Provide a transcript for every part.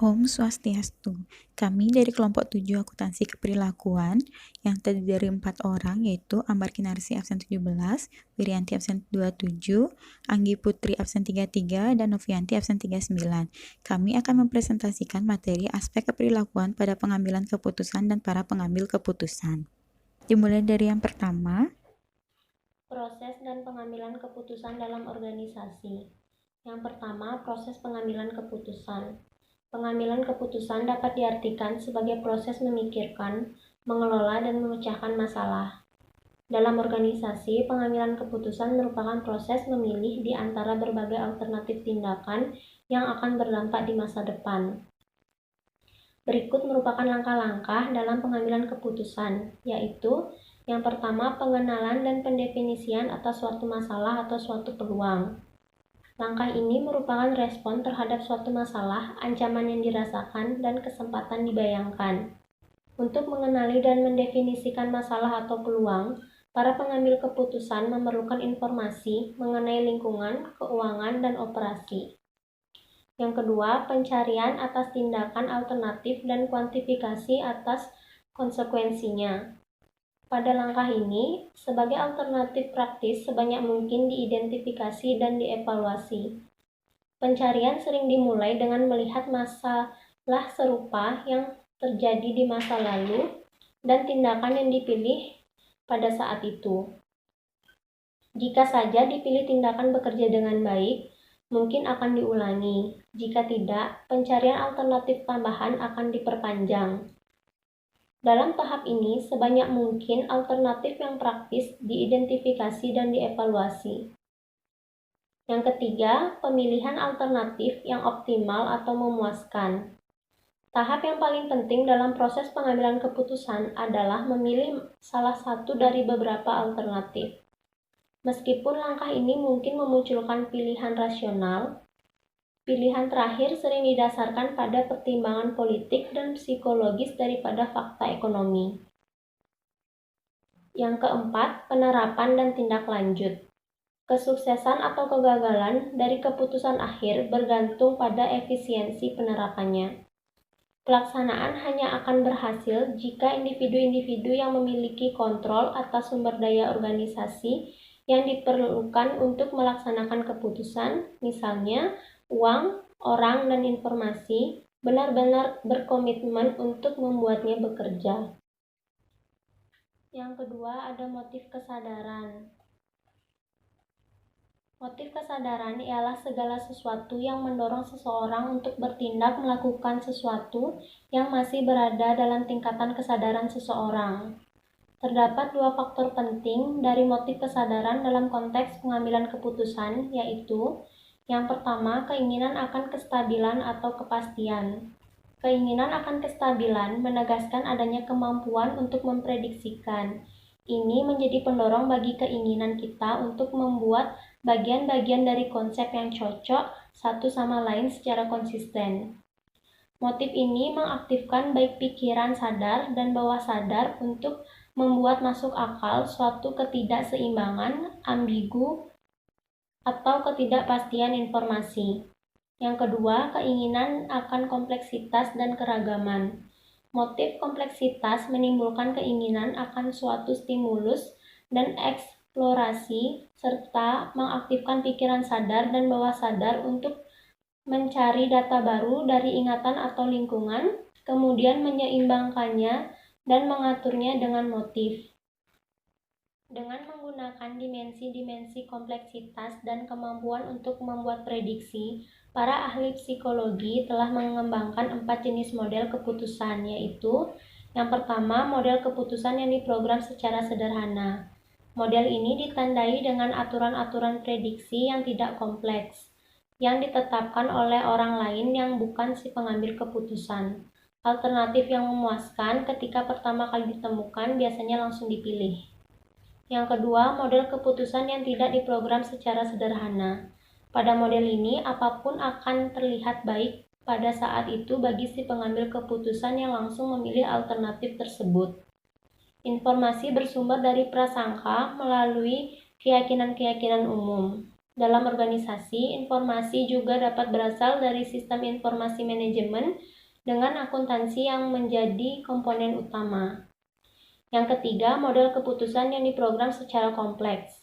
Om Swastiastu. Kami dari kelompok 7 akuntansi keperilakuan yang terdiri dari 4 orang, yaitu Ambar Kinarsi absen 17, Wirianti absen 27, Anggi Putri absen 33, dan Novianti absen 39. Kami akan mempresentasikan materi aspek keperilakuan pada pengambilan keputusan dan para pengambil keputusan. Dimulai dari yang pertama. Proses dan pengambilan keputusan dalam organisasi. Yang pertama, proses pengambilan keputusan. Pengambilan keputusan dapat diartikan sebagai proses memikirkan, mengelola, dan memecahkan masalah. Dalam organisasi, pengambilan keputusan merupakan proses memilih di antara berbagai alternatif tindakan yang akan berdampak di masa depan. Berikut merupakan langkah-langkah dalam pengambilan keputusan, yaitu yang pertama, pengenalan dan pendefinisian atas suatu masalah atau suatu peluang. Langkah ini merupakan respon terhadap suatu masalah, ancaman yang dirasakan, dan kesempatan dibayangkan. Untuk mengenali dan mendefinisikan masalah atau peluang, para pengambil keputusan memerlukan informasi mengenai lingkungan, keuangan, dan operasi. Yang kedua, pencarian atas tindakan alternatif dan kuantifikasi atas konsekuensinya. Pada langkah ini, sebagai alternatif praktis sebanyak mungkin diidentifikasi dan dievaluasi. Pencarian sering dimulai dengan melihat masalah serupa yang terjadi di masa lalu dan tindakan yang dipilih pada saat itu. Jika saja dipilih tindakan bekerja dengan baik, mungkin akan diulangi. Jika tidak, pencarian alternatif tambahan akan diperpanjang. Dalam tahap ini, sebanyak mungkin alternatif yang praktis diidentifikasi dan dievaluasi. Yang ketiga, pemilihan alternatif yang optimal atau memuaskan. Tahap yang paling penting dalam proses pengambilan keputusan adalah memilih salah satu dari beberapa alternatif. Meskipun langkah ini mungkin memunculkan pilihan rasional, pilihan terakhir sering didasarkan pada pertimbangan politik dan psikologis daripada fakta ekonomi. Yang keempat, penerapan dan tindak lanjut. Kesuksesan atau kegagalan dari keputusan akhir bergantung pada efisiensi penerapannya. Pelaksanaan hanya akan berhasil jika individu-individu yang memiliki kontrol atas sumber daya organisasi yang diperlukan untuk melaksanakan keputusan, misalnya uang, orang, dan informasi, benar-benar berkomitmen untuk membuatnya bekerja. Yang kedua, ada motif kesadaran. Motif kesadaran ialah segala sesuatu yang mendorong seseorang untuk bertindak melakukan sesuatu yang masih berada dalam tingkatan kesadaran seseorang. Terdapat dua faktor penting dari motif kesadaran dalam konteks pengambilan keputusan, yaitu yang pertama, keinginan akan kestabilan atau kepastian. Keinginan akan kestabilan menegaskan adanya kemampuan untuk memprediksikan. Ini menjadi pendorong bagi keinginan kita untuk membuat bagian-bagian dari konsep yang cocok satu sama lain secara konsisten. Motif ini mengaktifkan baik pikiran sadar dan bawah sadar untuk membuat masuk akal suatu ketidakseimbangan, ambigu, atau ketidakpastian informasi. Yang kedua, keinginan akan kompleksitas dan keragaman. Motif kompleksitas menimbulkan keinginan akan suatu stimulus dan eksplorasi, serta mengaktifkan pikiran sadar dan bawah sadar untuk mencari data baru dari ingatan atau lingkungan, kemudian menyeimbangkannya dan mengaturnya dengan motif. Dengan menggunakan dimensi-dimensi kompleksitas dan kemampuan untuk membuat prediksi, para ahli psikologi telah mengembangkan 4 jenis model keputusan, yaitu yang pertama, model keputusan yang diprogram secara sederhana. Model ini ditandai dengan aturan-aturan prediksi yang tidak kompleks, yang ditetapkan oleh orang lain yang bukan si pengambil keputusan. Alternatif yang memuaskan ketika pertama kali ditemukan biasanya langsung dipilih. Yang kedua, model keputusan yang tidak diprogram secara sederhana. Pada model ini, apapun akan terlihat baik pada saat itu bagi si pengambil keputusan yang langsung memilih alternatif tersebut. Informasi bersumber dari prasangka melalui keyakinan-keyakinan umum. Dalam organisasi, informasi juga dapat berasal dari sistem informasi manajemen dengan akuntansi yang menjadi komponen utama. Yang ketiga, model keputusan yang diprogram secara kompleks.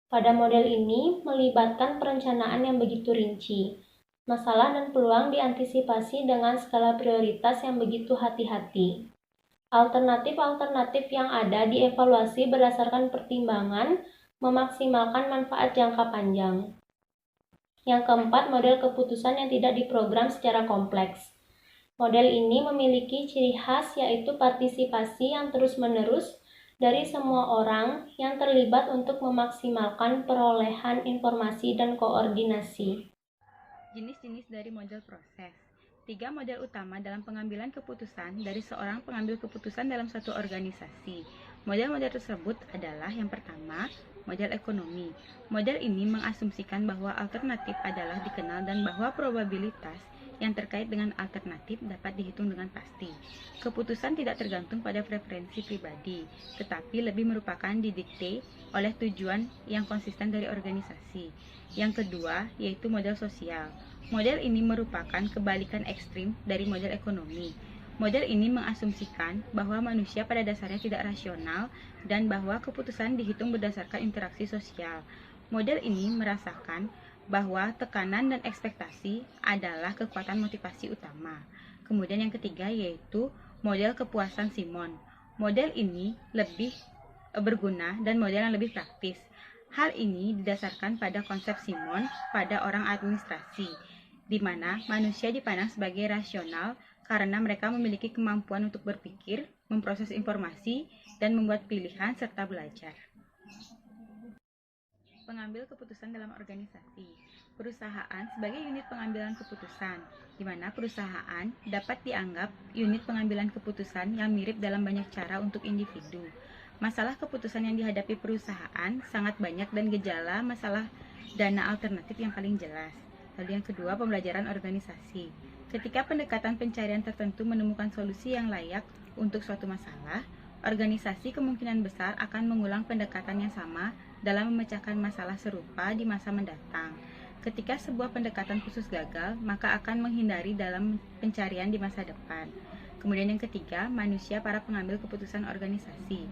Pada model ini melibatkan perencanaan yang begitu rinci. Masalah dan peluang diantisipasi dengan skala prioritas yang begitu hati-hati. Alternatif-alternatif yang ada dievaluasi berdasarkan pertimbangan memaksimalkan manfaat jangka panjang. Yang keempat, model keputusan yang tidak diprogram secara kompleks. Model ini memiliki ciri khas yaitu partisipasi yang terus-menerus dari semua orang yang terlibat untuk memaksimalkan perolehan informasi dan koordinasi. Jenis-jenis dari model proses. 3 model utama dalam pengambilan keputusan dari seorang pengambil keputusan dalam suatu organisasi. Model-model tersebut adalah yang pertama, model ekonomi. Model ini mengasumsikan bahwa alternatif adalah dikenal dan bahwa probabilitas yang terkait dengan alternatif dapat dihitung dengan pasti. Keputusan tidak tergantung pada preferensi pribadi, tetapi lebih merupakan didikte oleh tujuan yang konsisten dari organisasi. Yang kedua, yaitu model sosial. Model ini merupakan kebalikan ekstrim dari model ekonomi. Model ini mengasumsikan bahwa manusia pada dasarnya tidak rasional dan bahwa keputusan dihitung berdasarkan interaksi sosial. Model ini merasakan bahwa tekanan dan ekspektasi adalah kekuatan motivasi utama. Kemudian yang ketiga yaitu model kepuasan Simon. Model ini lebih berguna dan model yang lebih praktis. Hal ini didasarkan pada konsep Simon pada orang administrasi, di mana manusia dipandang sebagai rasional karena mereka memiliki kemampuan untuk berpikir, memproses informasi, dan membuat pilihan serta belajar. Pengambil keputusan dalam organisasi. Perusahaan sebagai unit pengambilan keputusan, di mana perusahaan dapat dianggap unit pengambilan keputusan yang mirip dalam banyak cara untuk individu. Masalah keputusan yang dihadapi perusahaan sangat banyak dan gejala masalah dana alternatif yang paling jelas. Lalu yang kedua, pembelajaran organisasi. Ketika pendekatan pencarian tertentu menemukan solusi yang layak untuk suatu masalah, organisasi kemungkinan besar akan mengulang pendekatan yang sama dalam memecahkan masalah serupa di masa mendatang. Ketika sebuah pendekatan khusus gagal, maka akan menghindari dalam pencarian di masa depan. Kemudian yang ketiga, manusia para pengambil keputusan organisasi.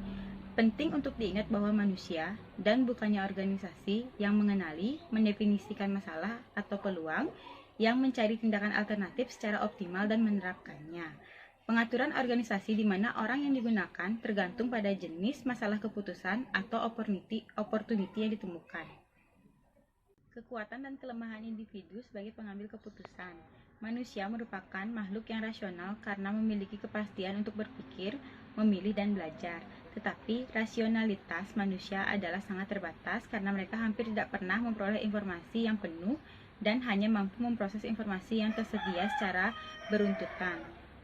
Penting untuk diingat bahwa manusia dan bukannya organisasi yang mengenali, mendefinisikan masalah atau peluang, yang mencari tindakan alternatif secara optimal dan menerapkannya. Pengaturan organisasi di mana orang yang digunakan tergantung pada jenis masalah keputusan atau opportunity yang ditemukan. Kekuatan dan kelemahan individu sebagai pengambil keputusan. Manusia merupakan makhluk yang rasional karena memiliki kepastian untuk berpikir, memilih, dan belajar. Tetapi rasionalitas manusia adalah sangat terbatas karena mereka hampir tidak pernah memperoleh informasi yang penuh dan hanya mampu memproses informasi yang tersedia secara beruntutan.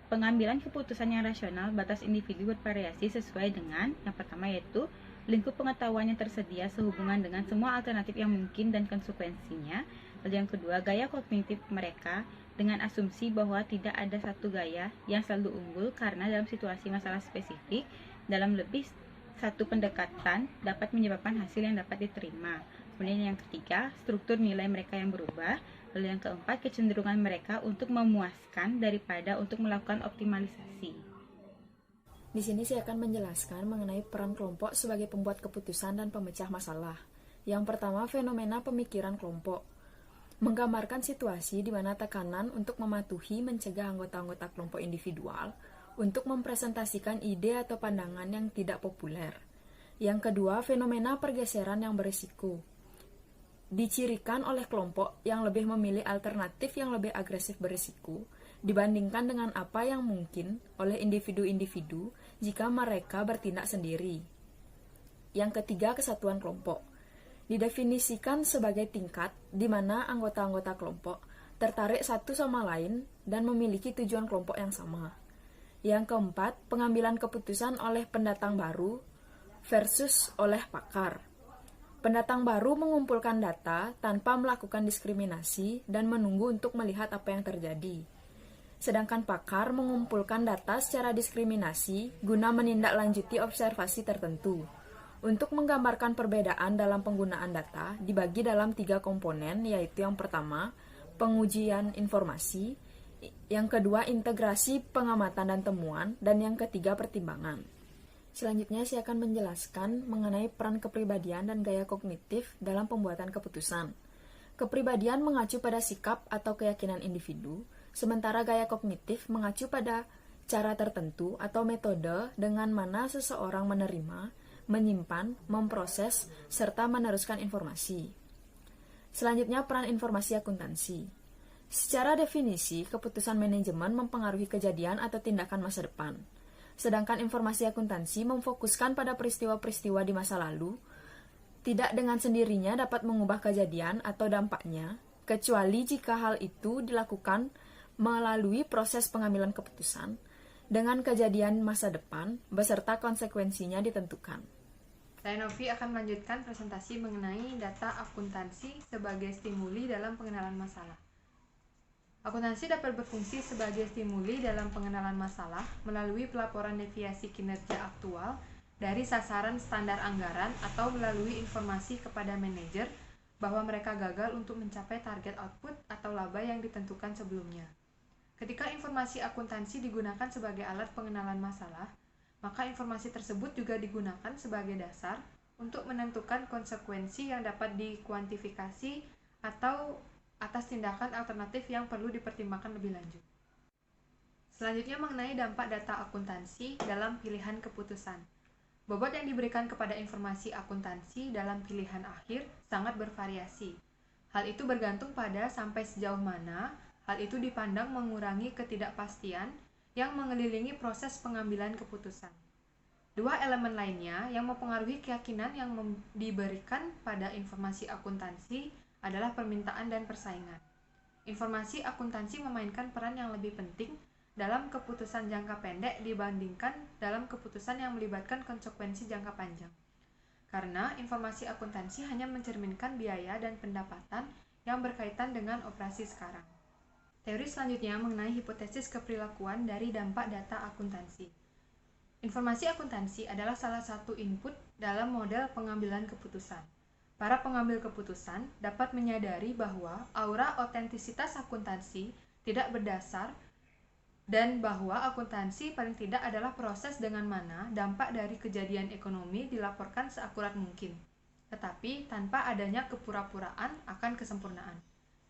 Pengambilan keputusan yang rasional batas individu bervariasi sesuai dengan yang pertama yaitu lingkup pengetahuan yang tersedia sehubungan dengan semua alternatif yang mungkin dan konsekuensinya. Lalu yang kedua, gaya kognitif mereka dengan asumsi bahwa tidak ada satu gaya yang selalu unggul karena dalam situasi masalah spesifik, dalam lebih satu pendekatan dapat menyebabkan hasil yang dapat diterima. Kemudian yang ketiga, struktur nilai mereka yang berubah. Lalu yang keempat, kecenderungan mereka untuk memuaskan daripada untuk melakukan optimalisasi. Di sini saya akan menjelaskan mengenai peran kelompok sebagai pembuat keputusan dan pemecah masalah. Yang pertama, fenomena pemikiran kelompok. Menggambarkan situasi di mana tekanan untuk mematuhi mencegah anggota-anggota kelompok individual untuk mempresentasikan ide atau pandangan yang tidak populer. Yang kedua, fenomena pergeseran yang berisiko. Dicirikan oleh kelompok yang lebih memilih alternatif yang lebih agresif berisiko dibandingkan dengan apa yang mungkin oleh individu-individu jika mereka bertindak sendiri. Yang ketiga, kesatuan kelompok. Didefinisikan sebagai tingkat di mana anggota-anggota kelompok tertarik satu sama lain dan memiliki tujuan kelompok yang sama. Yang keempat, pengambilan keputusan oleh pendatang baru versus oleh pakar. Pendatang baru mengumpulkan data tanpa melakukan diskriminasi dan menunggu untuk melihat apa yang terjadi. Sedangkan pakar mengumpulkan data secara diskriminasi guna menindaklanjuti observasi tertentu. Untuk menggambarkan perbedaan dalam penggunaan data, dibagi dalam 3 komponen, yaitu yang pertama, pengujian informasi, Yang kedua, integrasi pengamatan dan temuan. Dan yang ketiga, pertimbangan. Selanjutnya, saya akan menjelaskan mengenai peran kepribadian dan gaya kognitif dalam pembuatan keputusan. Kepribadian mengacu pada sikap atau keyakinan individu, sementara gaya kognitif mengacu pada cara tertentu atau metode dengan mana seseorang menerima, menyimpan, memproses, serta meneruskan informasi. Selanjutnya, peran informasi akuntansi. Secara definisi, keputusan manajemen mempengaruhi kejadian atau tindakan masa depan. Sedangkan informasi akuntansi memfokuskan pada peristiwa-peristiwa di masa lalu, tidak dengan sendirinya dapat mengubah kejadian atau dampaknya, kecuali jika hal itu dilakukan melalui proses pengambilan keputusan, dengan kejadian masa depan, beserta konsekuensinya ditentukan. Saya Novi akan melanjutkan presentasi mengenai data akuntansi sebagai stimuli dalam pengenalan masalah. Akuntansi dapat berfungsi sebagai stimuli dalam pengenalan masalah melalui pelaporan deviasi kinerja aktual dari sasaran standar anggaran atau melalui informasi kepada manajer bahwa mereka gagal untuk mencapai target output atau laba yang ditentukan sebelumnya. Ketika informasi akuntansi digunakan sebagai alat pengenalan masalah, maka informasi tersebut juga digunakan sebagai dasar untuk menentukan konsekuensi yang dapat dikuantifikasi atau atas tindakan alternatif yang perlu dipertimbangkan lebih lanjut. Selanjutnya mengenai dampak data akuntansi dalam pilihan keputusan. Bobot yang diberikan kepada informasi akuntansi dalam pilihan akhir sangat bervariasi. Hal itu bergantung pada sampai sejauh mana hal itu dipandang mengurangi ketidakpastian yang mengelilingi proses pengambilan keputusan. Dua elemen lainnya yang mempengaruhi keyakinan yang diberikan pada informasi akuntansi adalah permintaan dan persaingan. Informasi akuntansi memainkan peran yang lebih penting dalam keputusan jangka pendek dibandingkan dalam keputusan yang melibatkan konsekuensi jangka panjang. Karena informasi akuntansi hanya mencerminkan biaya dan pendapatan yang berkaitan dengan operasi sekarang. Teori selanjutnya mengenai hipotesis keperilakuan dari dampak data akuntansi. Informasi akuntansi adalah salah satu input dalam model pengambilan keputusan. Para pengambil keputusan dapat menyadari bahwa aura otentisitas akuntansi tidak berdasar dan bahwa akuntansi paling tidak adalah proses dengan mana dampak dari kejadian ekonomi dilaporkan seakurat mungkin, tetapi tanpa adanya kepura-puraan akan kesempurnaan.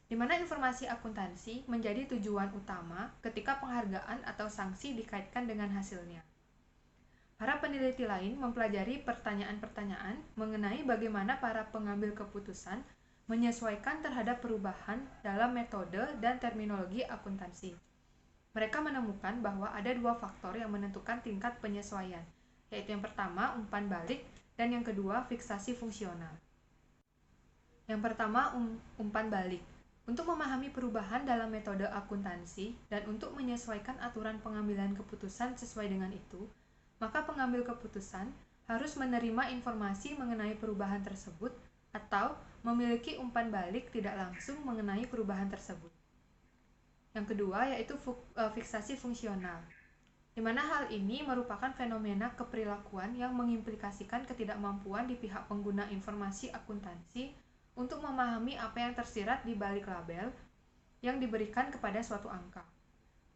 Di mana informasi akuntansi menjadi tujuan utama ketika penghargaan atau sanksi dikaitkan dengan hasilnya. Para peneliti lain mempelajari pertanyaan-pertanyaan mengenai bagaimana para pengambil keputusan menyesuaikan terhadap perubahan dalam metode dan terminologi akuntansi. Mereka menemukan bahwa ada dua faktor yang menentukan tingkat penyesuaian, yaitu yang pertama umpan balik dan yang kedua fiksasi fungsional. Yang pertama umpan balik. Untuk memahami perubahan dalam metode akuntansi dan untuk menyesuaikan aturan pengambilan keputusan sesuai dengan itu, maka pengambil keputusan harus menerima informasi mengenai perubahan tersebut atau memiliki umpan balik tidak langsung mengenai perubahan tersebut. Yang kedua yaitu fiksasi fungsional, di mana hal ini merupakan fenomena keperilakuan yang mengimplikasikan ketidakmampuan di pihak pengguna informasi akuntansi untuk memahami apa yang tersirat di balik label yang diberikan kepada suatu angka.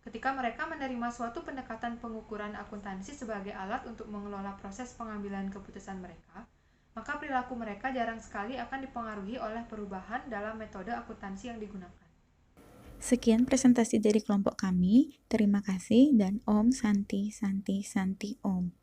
Ketika mereka menerima suatu pendekatan pengukuran akuntansi sebagai alat untuk mengelola proses pengambilan keputusan mereka, maka perilaku mereka jarang sekali akan dipengaruhi oleh perubahan dalam metode akuntansi yang digunakan. Sekian presentasi dari kelompok kami. Terima kasih dan Om Santi Santi Santi Om.